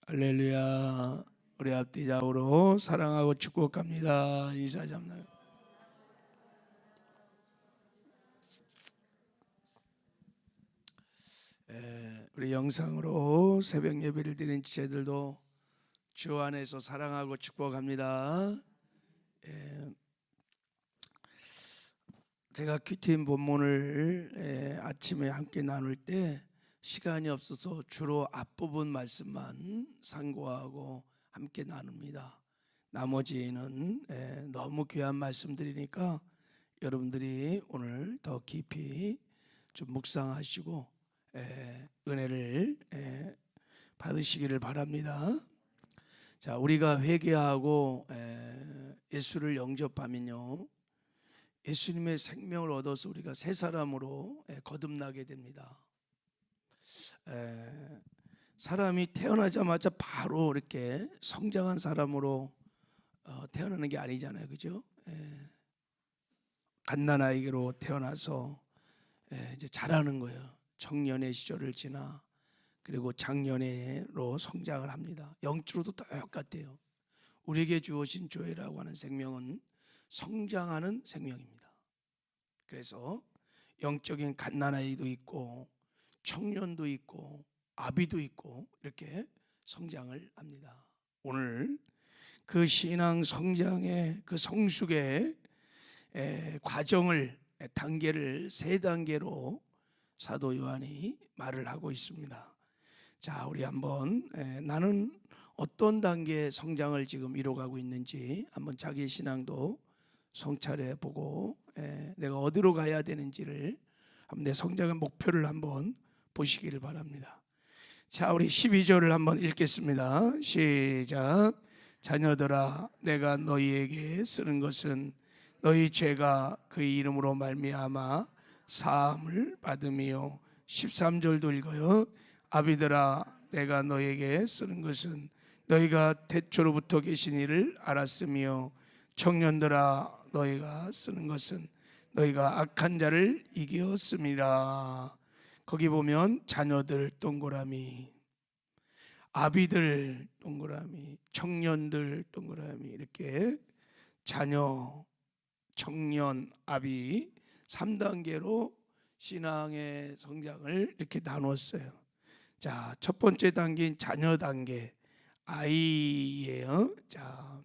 할렐루야. 우리 앞뒤 좌우로 사랑하고 축복합니다. 인사 잡나. 우리 영상으로 새벽 예배를 드린 지체들도 주 안에서 사랑하고 축복합니다. 제가 큐티인 본문을 아침에 함께 나눌 때 시간이 없어서 주로 앞부분 말씀만 상고하고 함께 나눕니다. 나머지는 너무 귀한 말씀들이니까 여러분들이 오늘 더 깊이 좀 묵상하시고 은혜를 받으시기를 바랍니다. 자, 우리가 회개하고 예수를 영접하면요, 예수님의 생명을 얻어서 우리가 새 사람으로 거듭나게 됩니다. 사람이 태어나자마자 바로 이렇게 성장한 사람으로 태어나는 게 아니잖아요, 그죠? 갓난아이로 태어나서 이제 자라는 거예요. 청년의 시절을 지나 그리고 장년으로 성장을 합니다. 영적으로도 똑같아요. 우리에게 주어진 조회라고 하는 생명은 성장하는 생명입니다. 그래서 영적인 갓난아이도 있고 청년도 있고 아비도 있고 이렇게 성장을 합니다. 오늘 그 신앙 성장의 그 성숙의 과정을 단계를 세 단계로 사도 요한이 말을 하고 있습니다. 자, 우리 한번 나는 어떤 단계의 성장을 지금 이뤄가고 있는지 한번 자기 신앙도 성찰해 보고 내가 어디로 가야 되는지를 한번 내 성장의 목표를 한번 보시기를 바랍니다. 자, 우리 12절을 한번 읽겠습니다. 시작. 자녀들아, 내가 너희에게 쓰는 것은 너희 죄가 그 이름으로 말미암아 사함을 받음이요. 13절도 읽어요. 아비들아, 내가 너희에게 쓰는 것은 너희가 태초로부터 계신 이를 알았으며 청년들아, 너희가 쓰는 것은 너희가 악한 자를 이겼음이라. 거기 보면 자녀들 동그라미, 아비들 동그라미, 청년들 동그라미, 이렇게 자녀, 청년, 아비 3단계로 신앙의 성장을 이렇게 나눴어요. 자, 첫 번째 단계인 자녀 단계, 아이예요. 자,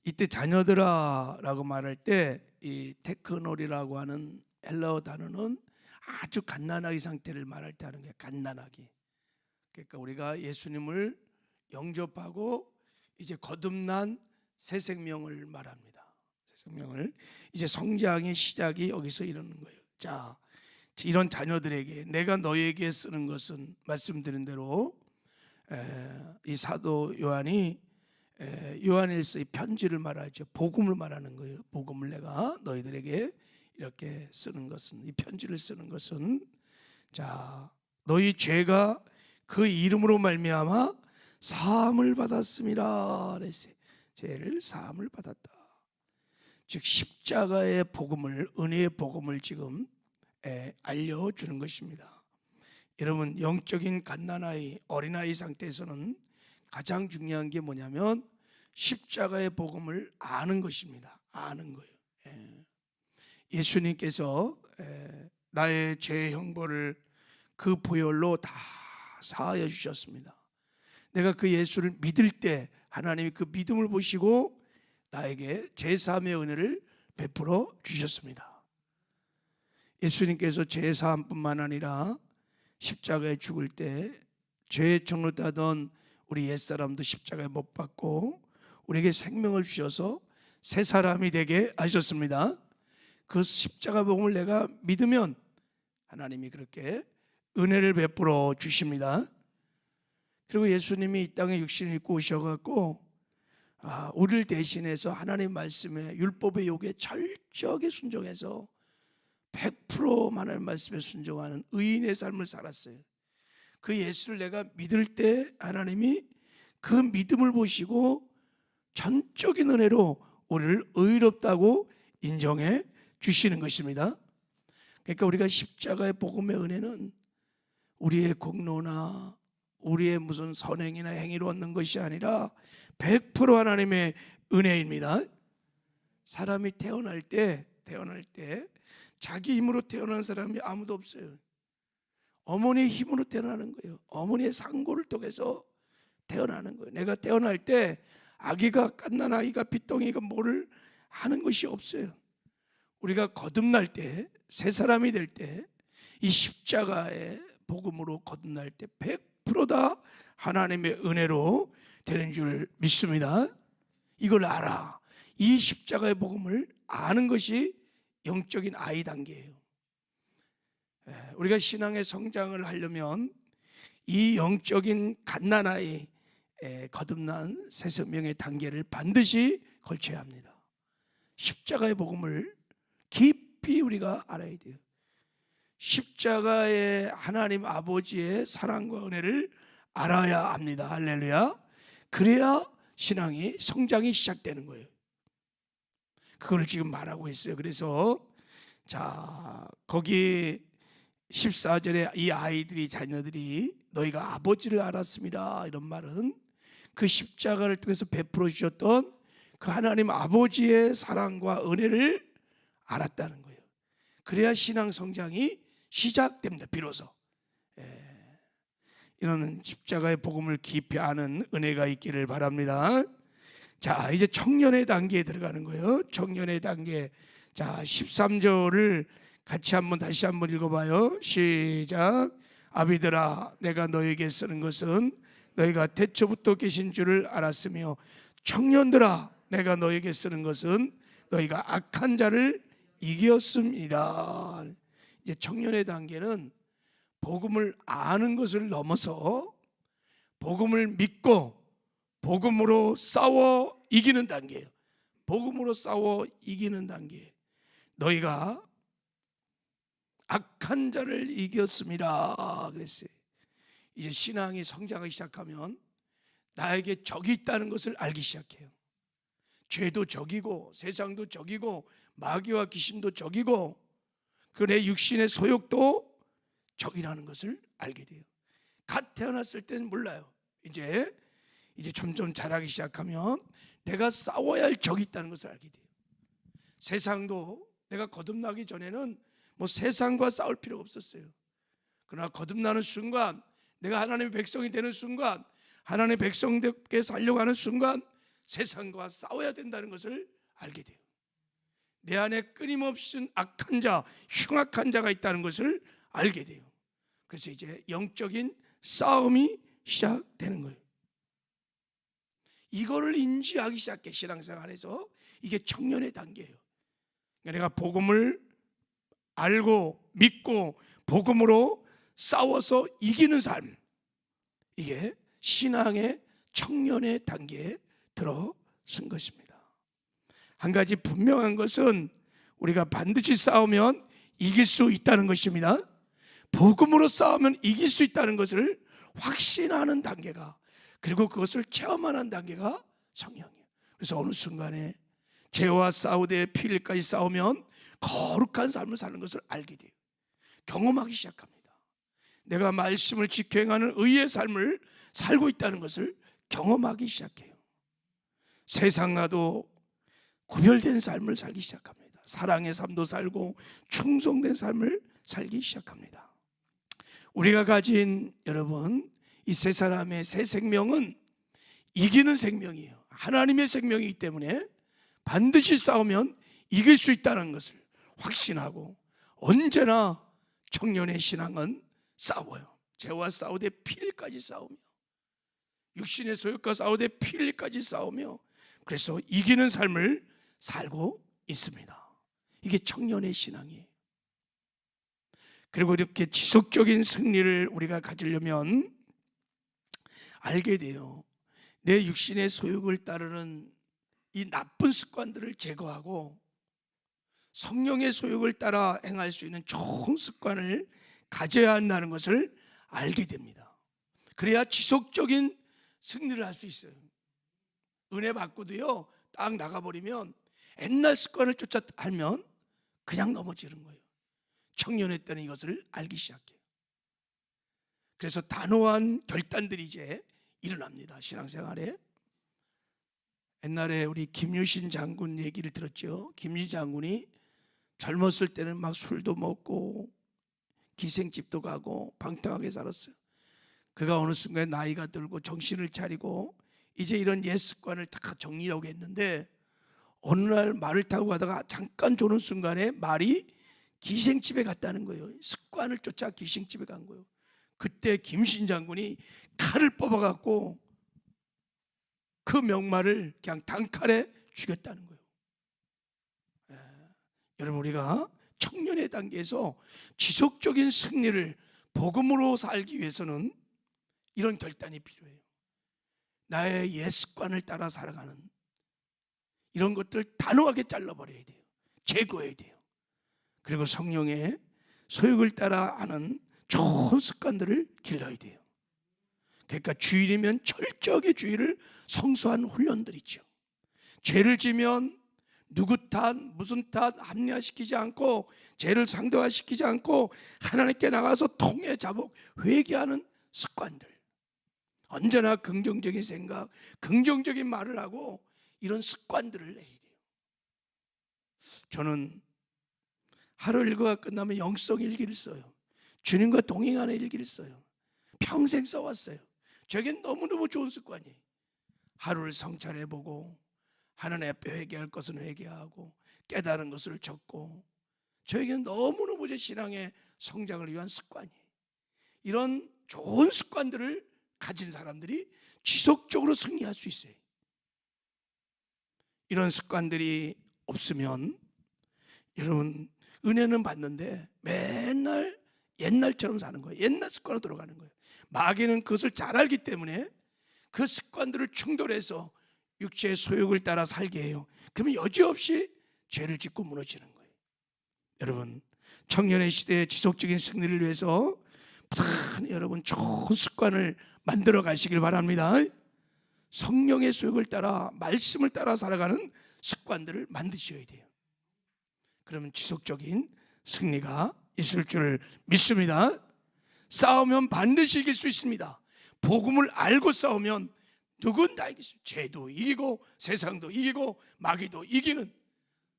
이때 자녀들아라고 말할 때 이 테크놀이라고 하는 헬라어 단어는 아주 갓난아기 상태를 말할 때 하는 거예요. 갓난아기. 그러니까 우리가 예수님을 영접하고 이제 거듭난 새 생명을 말합니다. 새 생명을 이제 성장의 시작이 여기서 이루는 거예요. 자, 이런 자녀들에게 내가 너에게 쓰는 것은 말씀드린 대로 이 사도 요한이 요한일서의 편지를 말하죠. 복음을 말하는 거예요. 복음을 내가 너희들에게 이렇게 쓰는 것은, 이 편지를 쓰는 것은, 자, 너희 죄가 그 이름으로 말미암아 사함을 받았음이라 그랬어요. 죄를 사함을 받았다. 즉 십자가의 복음을, 은혜의 복음을 지금 알려주는 것입니다. 여러분, 영적인 갓난아이, 어린아이 상태에서는 가장 중요한 게 뭐냐면 십자가의 복음을 아는 것입니다. 아는 거예요. 예수님께서 나의 죄 형벌을 그 보혈로 다 사하여 주셨습니다. 내가 그 예수를 믿을 때 하나님이 그 믿음을 보시고 나에게 제사함의 은혜를 베풀어 주셨습니다. 예수님께서 제사함뿐만 아니라 십자가에 죽을 때 죄의 종로 따던 우리 옛사람도 십자가에 못 박고 우리에게 생명을 주셔서 새 사람이 되게 하셨습니다. 그 십자가 복음을 내가 믿으면 하나님이 그렇게 은혜를 베풀어 주십니다. 그리고 예수님이 이 땅에 육신을 입고 오셔갖고 우리를 대신해서 하나님 말씀에, 율법의 요구에 철저하게 순종해서 100% 하나님 말씀에 순종하는 의인의 삶을 살았어요. 그 예수를 내가 믿을 때 하나님이 그 믿음을 보시고 전적인 은혜로 우리를 의롭다고 인정해 주시는 것입니다. 그러니까 우리가 십자가의 복음의 은혜는 우리의 공로나 우리의 무슨 선행이나 행위로 얻는 것이 아니라 100% 하나님의 은혜입니다. 사람이 태어날 때 자기 힘으로 태어난 사람이 아무도 없어요. 어머니의 힘으로 태어나는 거예요. 어머니의 상고를 통해서 태어나는 거예요. 내가 태어날 때 아기가, 갓난아기가, 빚덩이가 뭐를 하는 것이 없어요. 우리가 거듭날 때, 새 사람이 될 때, 이 십자가의 복음으로 거듭날 때 100%다 하나님의 은혜로 되는 줄 믿습니다. 이걸 알아. 이 십자가의 복음을 아는 것이 영적인 아이 단계예요. 우리가 신앙의 성장을 하려면 이 영적인 갓난아이, 거듭난 새 생명의 단계를 반드시 걸쳐야 합니다. 십자가의 복음을 깊이 우리가 알아야 돼요. 십자가의 하나님 아버지의 사랑과 은혜를 알아야 합니다. 할렐루야. 그래야 신앙이 성장이 시작되는 거예요. 그걸 지금 말하고 있어요. 그래서 자, 거기 14절에 이 아이들이, 자녀들이 너희가 아버지를 알았습니다, 이런 말은 그 십자가를 통해서 베풀어 주셨던 그 하나님 아버지의 사랑과 은혜를 알았다는 거예요. 그래야 신앙 성장이 시작됩니다. 비로소 이런 십자가의 복음을 깊이 아는 은혜가 있기를 바랍니다. 자, 이제 청년의 단계에 들어가는 거예요. 청년의 단계. 자, 13절을 같이 다시 한번 읽어봐요. 시작. 아비들아, 내가 너에게 쓰는 것은 너희가 태초부터 계신 줄을 알았으며, 청년들아, 내가 너에게 쓰는 것은 너희가 악한 자를 이겼습니다. 이제 청년의 단계는 복음을 아는 것을 넘어서 복음을 믿고 복음으로 싸워 이기는 단계예요. 복음으로 싸워 이기는 단계. 너희가 악한 자를 이겼습니다 그랬어요. 이제 신앙이 성장하기 시작하면 나에게 적이 있다는 것을 알기 시작해요. 죄도 적이고 세상도 적이고 마귀와 귀신도 적이고 그 내 육신의 소욕도 적이라는 것을 알게 돼요. 갓 태어났을 때는 몰라요. 이제 점점 자라기 시작하면 내가 싸워야 할 적이 있다는 것을 알게 돼요. 세상도 내가 거듭나기 전에는 뭐 세상과 싸울 필요가 없었어요. 그러나 거듭나는 순간, 내가 하나님의 백성이 되는 순간, 하나님의 백성답게 살려고 하는 순간 세상과 싸워야 된다는 것을 알게 돼요. 내 안에 끊임없이 악한 자, 흉악한 자가 있다는 것을 알게 돼요. 그래서 이제 영적인 싸움이 시작되는 거예요. 이거를 인지하기 시작해. 신앙생활에서 이게 청년의 단계예요. 내가 복음을 알고 믿고 복음으로 싸워서 이기는 삶, 이게 신앙의 청년의 단계에 들어선 것입니다. 한 가지 분명한 것은 우리가 반드시 싸우면 이길 수 있다는 것입니다. 복음으로 싸우면 이길 수 있다는 것을 확신하는 단계가, 그리고 그것을 체험하는 단계가 성령이에요. 그래서 어느 순간에 죄와 싸우되 피 흘릴까지 싸우면 거룩한 삶을 사는 것을 알게 돼요. 경험하기 시작합니다. 내가 말씀을 지켜 행하는 의의 삶을 살고 있다는 것을 경험하기 시작해요. 세상과도 구별된 삶을 살기 시작합니다. 사랑의 삶도 살고 충성된 삶을 살기 시작합니다. 우리가 가진, 여러분, 이 세 사람의 새 생명은 이기는 생명이에요. 하나님의 생명이기 때문에 반드시 싸우면 이길 수 있다는 것을 확신하고, 언제나 청년의 신앙은 싸워요. 죄와 싸우되 피일까지 싸우며, 육신의 소욕과 싸우되 피일까지 싸우며, 그래서 이기는 삶을 살고 있습니다. 이게 청년의 신앙이에요. 그리고 이렇게 지속적인 승리를 우리가 가지려면 알게 돼요. 내 육신의 소욕을 따르는 이 나쁜 습관들을 제거하고 성령의 소욕을 따라 행할 수 있는 좋은 습관을 가져야 한다는 것을 알게 됩니다. 그래야 지속적인 승리를 할 수 있어요. 은혜 받고도요, 딱 나가버리면 옛날 습관을 쫓아 하면 그냥 넘어지는 거예요. 청년의 때는 이것을 알기 시작해요. 그래서 단호한 결단들이 이제 일어납니다. 신앙생활에. 옛날에 우리 김유신 장군 얘기를 들었죠. 김유신 장군이 젊었을 때는 막 술도 먹고 기생집도 가고 방탕하게 살았어요. 그가 어느 순간에 나이가 들고 정신을 차리고 이제 이런 옛 습관을 다 정리하고 했는데 어느 날 말을 타고 가다가 잠깐 조는 순간에 말이 기생집에 갔다는 거예요. 습관을 쫓아 기생집에 간 거예요. 그때 김신 장군이 칼을 뽑아갖고 그 명말을 그냥 단칼에 죽였다는 거예요. 여러분, 우리가 청년의 단계에서 지속적인 승리를 복음으로 살기 위해서는 이런 결단이 필요해요. 나의 옛 습관을 따라 살아가는 이런 것들 단호하게 잘라버려야 돼요. 제거해야 돼요. 그리고 성령의 소욕을 따라 하는 좋은 습관들을 길러야 돼요. 그러니까 주일이면 철저하게 주일을 성수하는 훈련들이죠. 죄를 지면 누구 탓, 무슨 탓 합리화시키지 않고 죄를 상대화시키지 않고 하나님께 나가서 통해 자복 회개하는 습관들. 언제나 긍정적인 생각, 긍정적인 말을 하고 이런 습관들을 내야 돼요. 저는 하루 일과가 끝나면 영성 일기를 써요. 주님과 동행하는 일기를 써요. 평생 써왔어요. 저에겐 너무너무 좋은 습관이에요. 하루를 성찰해보고 하나님 앞에 회개할 것은 회개하고 깨달은 것을 적고, 저에게는 너무너무 제 신앙의 성장을 위한 습관이에요. 이런 좋은 습관들을 가진 사람들이 지속적으로 승리할 수 있어요. 이런 습관들이 없으면 여러분 은혜는 받는데 맨날 옛날처럼 사는 거예요. 옛날 습관으로 돌아가는 거예요. 마귀는 그것을 잘 알기 때문에 그 습관들을 충돌해서 육체의 소욕을 따라 살게 해요. 그러면 여지없이 죄를 짓고 무너지는 거예요. 여러분, 청년의 시대의 지속적인 승리를 위해서 부단히 여러분 좋은 습관을 만들어 가시길 바랍니다. 성령의 소욕을 따라 말씀을 따라 살아가는 습관들을 만드셔야 돼요. 그러면 지속적인 승리가 있을 줄 믿습니다. 싸우면 반드시 이길 수 있습니다. 복음을 알고 싸우면 누군 다 이기습니다. 죄도 이기고 세상도 이기고 마귀도 이기는.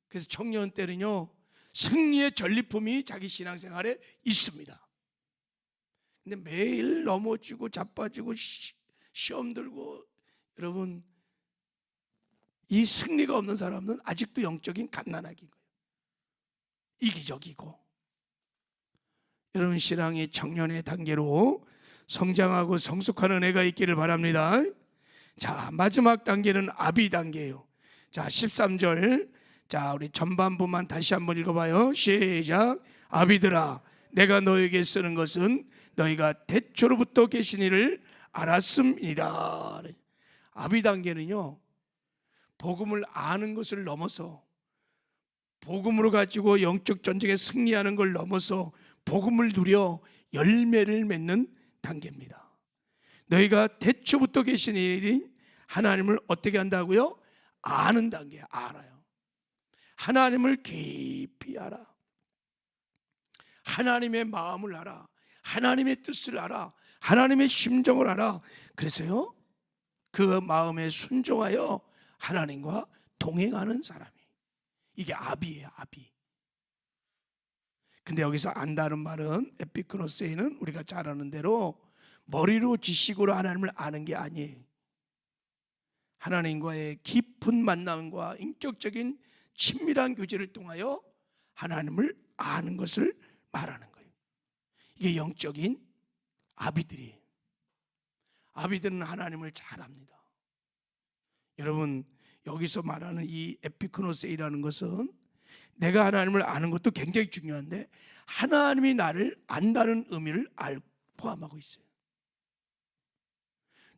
그래서 청년 때는요 승리의 전리품이 자기 신앙생활에 있습니다. 근데 매일 넘어지고 자빠지고 시험 들고, 여러분 이 승리가 없는 사람은 아직도 영적인 갓난아기인 거예요. 이기적이고. 여러분 신앙이 청년의 단계로 성장하고 성숙하는 애가 있기를 바랍니다. 자, 마지막 단계는 아비 단계예요. 자, 13절. 자, 우리 전반부만 다시 한번 읽어봐요. 시작. 아비들아, 내가 너에게 쓰는 것은 너희가 태초로부터 계신 이를 알았음이니라. 아비 단계는요 복음을 아는 것을 넘어서, 복음으로 가지고 영적 전쟁에 승리하는 걸 넘어서 복음을 누려 열매를 맺는 단계입니다. 너희가 태초부터 계신 일인 하나님을 어떻게 한다고요? 아는 단계. 알아요. 하나님을 깊이 알아. 하나님의 마음을 알아. 하나님의 뜻을 알아. 하나님의 심정을 알아. 그래서요 그 마음에 순종하여 하나님과 동행하는 사람이, 이게 아비예요. 아비. 근데 여기서 안다는 말은 에피크노세이는 우리가 잘 아는 대로 머리로 지식으로 하나님을 아는 게 아니에요. 하나님과의 깊은 만남과 인격적인 친밀한 교제를 통하여 하나님을 아는 것을 말하는 거예요. 이게 영적인 아비들이에요. 아비들은 하나님을 잘 압니다. 여러분 여기서 말하는 이 에피크노세이라는 것은 내가 하나님을 아는 것도 굉장히 중요한데 하나님이 나를 안다는 의미를 포함하고 있어요.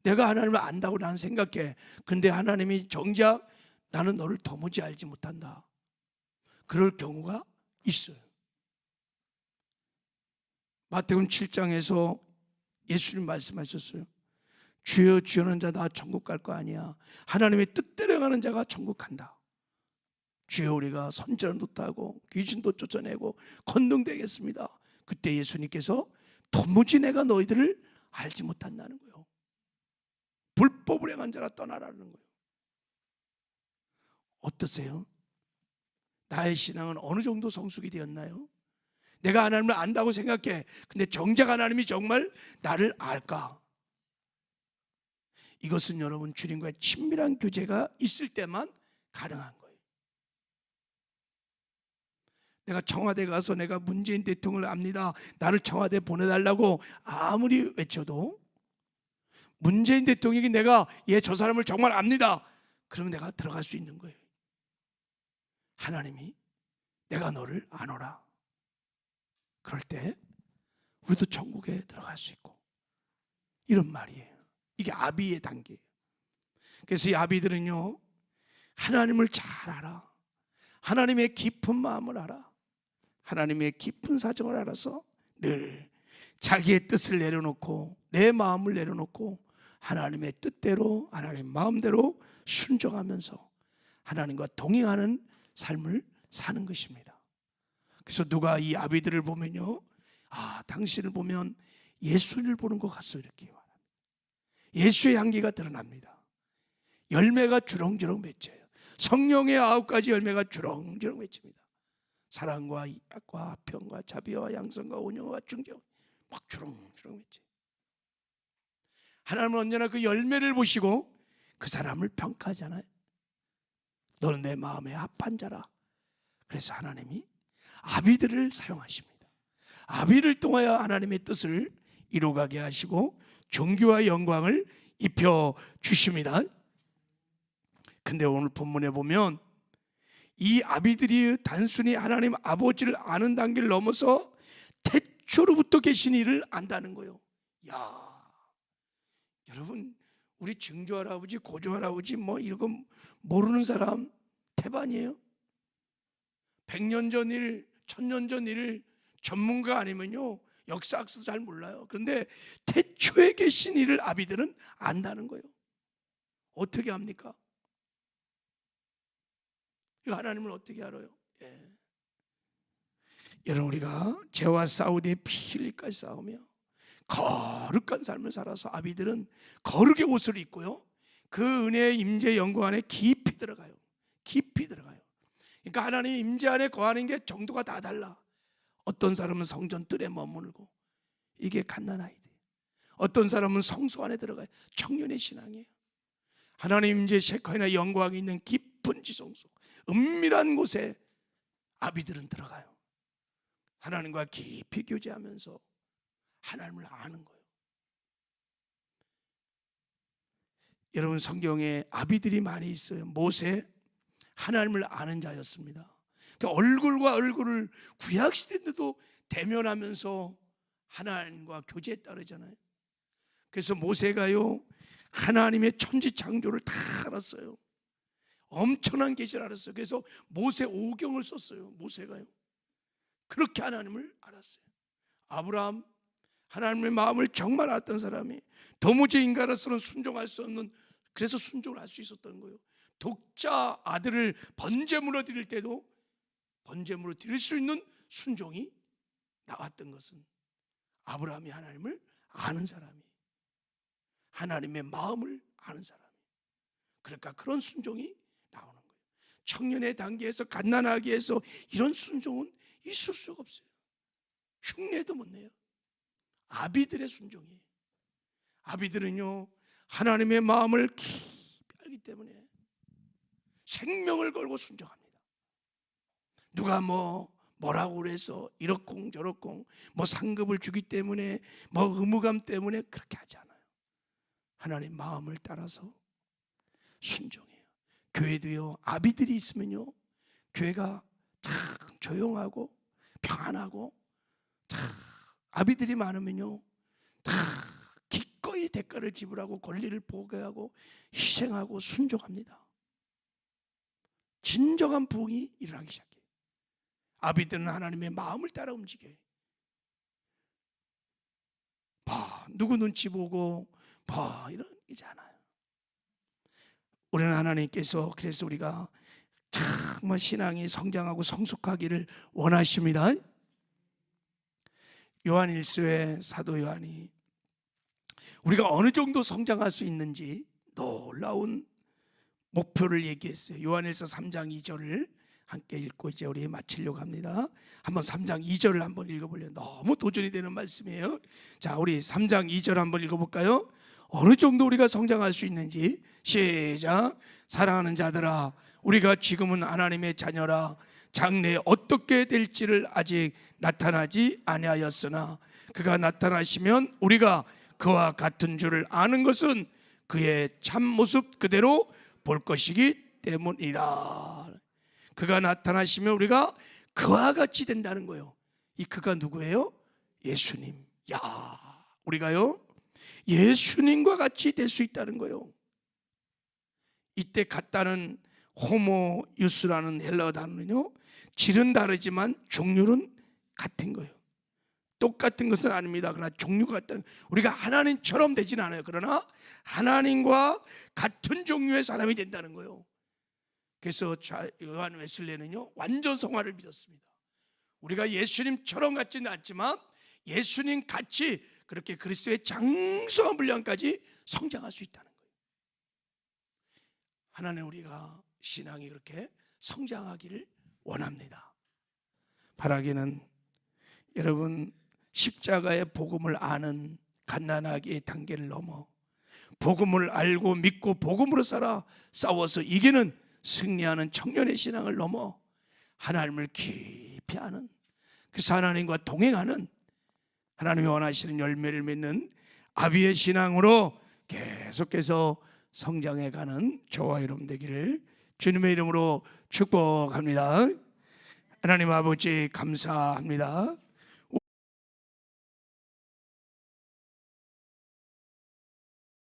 내가 하나님을 안다고 나는 생각해. 근데 하나님이 정작 나는 너를 도무지 알지 못한다. 그럴 경우가 있어요. 마태복음 7장에서 예수님 말씀하셨어요. 주여 주여는 자 나 천국 갈 거 아니야. 하나님의 뜻대로 가는 자가 천국 간다. 주여 우리가 선지자도 타고 귀신도 쫓아내고 건동되겠습니다. 그때 예수님께서 도무지 내가 너희들을 알지 못한다는 거예요. 불법을 행한 자라 떠나라는 거예요. 어떠세요? 나의 신앙은 어느 정도 성숙이 되었나요? 내가 하나님을 안다고 생각해. 근데 정작 하나님이 정말 나를 알까? 이것은 여러분 주님과의 친밀한 교제가 있을 때만 가능한 거예요. 내가 청와대 가서 내가 문재인 대통령을 압니다, 나를 청와대 보내달라고 아무리 외쳐도 문재인 대통령이 내가 저 사람을 정말 압니다, 그러면 내가 들어갈 수 있는 거예요. 하나님이 내가 너를 아노라, 그럴 때 우리도 천국에 들어갈 수 있고, 이런 말이에요. 이게 아비의 단계예요. 그래서 이 아비들은요, 하나님을 잘 알아. 하나님의 깊은 마음을 알아. 하나님의 깊은 사정을 알아서 늘 자기의 뜻을 내려놓고, 내 마음을 내려놓고 하나님의 뜻대로, 하나님 마음대로 순종하면서 하나님과 동행하는 삶을 사는 것입니다. 그래서 누가 이 아비들을 보면요, 당신을 보면 예수를 보는 것 같소, 이렇게 말합니다. 예수의 향기가 드러납니다. 열매가 주렁주렁 맺혀요. 성령의 9가지 열매가 주렁주렁 맺힙니다. 사랑과 약과 평과 자비와 양선과 온유와 중정, 막 주렁주렁 맺혀요. 하나님은 언제나 그 열매를 보시고 그 사람을 평가하잖아요. 너는 내 마음에 합한 자라. 그래서 하나님이 아비들을 사용하십니다. 아비를 통하여 하나님의 뜻을 이루어가게 하시고 존귀와 영광을 입혀 주십니다. 근데 오늘 본문에 보면 이 아비들이 단순히 하나님 아버지를 아는 단계를 넘어서 태초로부터 계신 이를 안다는 거예요. 여러분, 우리 증조할아버지, 고조할아버지 이런 거 모르는 사람 태반이에요. 100년 전 일, 1000년 전 일 전문가 아니면요, 역사학도 잘 몰라요. 그런데 태초에 계신 이를 아비들은 안다는 거예요. 어떻게 합니까? 하나님을 어떻게 알아요? 여러분, 우리가 죄와 싸우되 피 흘리까지 싸우며 거룩한 삶을 살아서 아비들은 거룩의 옷을 입고요, 그 은혜의 임재 영광 안에 깊이 들어가요. 깊이 들어가요. 그러니까 하나님 임재 안에 거하는 게 정도가 다 달라. 어떤 사람은 성전 뜰에 머무르고, 이게 갓난아이들. 어떤 사람은 성소 안에 들어가요. 청년의 신앙이에요. 하나님 임재 셰카이나 영광이 있는 깊은 지성소, 은밀한 곳에 아비들은 들어가요. 하나님과 깊이 교제하면서 하나님을 아는 거예요. 여러분, 성경에 아비들이 많이 있어요. 모세, 하나님을 아는 자였습니다. 그러니까 얼굴과 얼굴을 구약시대인데도 대면하면서 하나님과 교제했다 그러잖아요. 그래서 모세가요, 하나님의 천지창조를 다 알았어요. 엄청난 계시를 알았어요. 그래서 모세 오경을 썼어요. 모세가요, 그렇게 하나님을 알았어요. 아브라함, 하나님의 마음을 정말 알았던 사람이 도무지 인간으로서는 순종할 수 없는, 그래서 순종을 할 수 있었던 거예요. 독자 아들을 번제물로 드릴 때도 번제물로 드릴 수 있는 순종이 나왔던 것은 아브라함이 하나님을 아는 사람이, 하나님의 마음을 아는 사람이, 그러니까 그런 순종이 나오는 거예요. 청년의 단계에서 갓난아기에 서 이런 순종은 있을 수가 없어요. 흉내도 못 내요. 아비들의 순종이에요. 아비들은요, 하나님의 마음을 깊이 알기 때문에 생명을 걸고 순종합니다. 누가 뭐라고 그래서 이렇공 저렇공 상급을 주기 때문에 의무감 때문에 그렇게 하지 않아요. 하나님 마음을 따라서 순종해요. 교회도요, 아비들이 있으면요, 교회가 다 조용하고 평안하고, 다 아비들이 많으면요, 다 기꺼이 대가를 지불하고 권리를 포기하고 희생하고 순종합니다. 진정한 부흥이 일어나기 시작해요. 아비들은 하나님의 마음을 따라 움직여요. 누구 눈치 보고 이런 이지 않아요. 우리는 하나님께서, 그래서 우리가 정말 신앙이 성장하고 성숙하기를 원하십니다. 요한 1서에 사도 요한이 우리가 어느 정도 성장할 수 있는지 놀라운 목표를 얘기했어요. 요한일서 3장 2절을 함께 읽고 이제 우리 마치려고 합니다. 한번 3장 2절을 한번 읽어보려면 너무 도전이 되는 말씀이에요. 자, 우리 3장 2절 한번 읽어볼까요? 어느 정도 우리가 성장할 수 있는지. 시작. 사랑하는 자들아, 우리가 지금은 하나님의 자녀라. 장래에 어떻게 될지를 아직 나타나지 아니하였으나 그가 나타나시면 우리가 그와 같은 줄을 아는 것은 그의 참모습 그대로 볼 것이기 때문이라. 그가 나타나시면 우리가 그와 같이 된다는 거예요. 이 그가 누구예요? 예수님. 야, 우리가요 예수님과 같이 될 수 있다는 거예요. 이때 같다는 호모유스라는 헬라어 단어는요, 질은 다르지만 종류는 같은 거예요. 똑같은 것은 아닙니다. 그러나 종류가 같다는, 우리가 하나님처럼 되진 않아요. 그러나 하나님과 같은 종류의 사람이 된다는 거예요. 그래서 요한 웨슬레는요 완전 성화를 믿었습니다. 우리가 예수님처럼 같지는 않지만 예수님 같이 그렇게 그리스도의 장성한 분량까지 성장할 수 있다는 거예요. 하나님, 우리가 신앙이 그렇게 성장하기를 원합니다. 바라기는 여러분, 십자가의 복음을 아는 갓난아기의 단계를 넘어 복음을 알고 믿고 복음으로 살아 싸워서 이기는 승리하는 청년의 신앙을 넘어 하나님을 깊이 아는, 그래서 하나님과 동행하는, 하나님이 원하시는 열매를 맺는 아비의 신앙으로 계속해서 성장해가는 저와 여러분 되기를 주님의 이름으로 축복합니다. 하나님 아버지 감사합니다.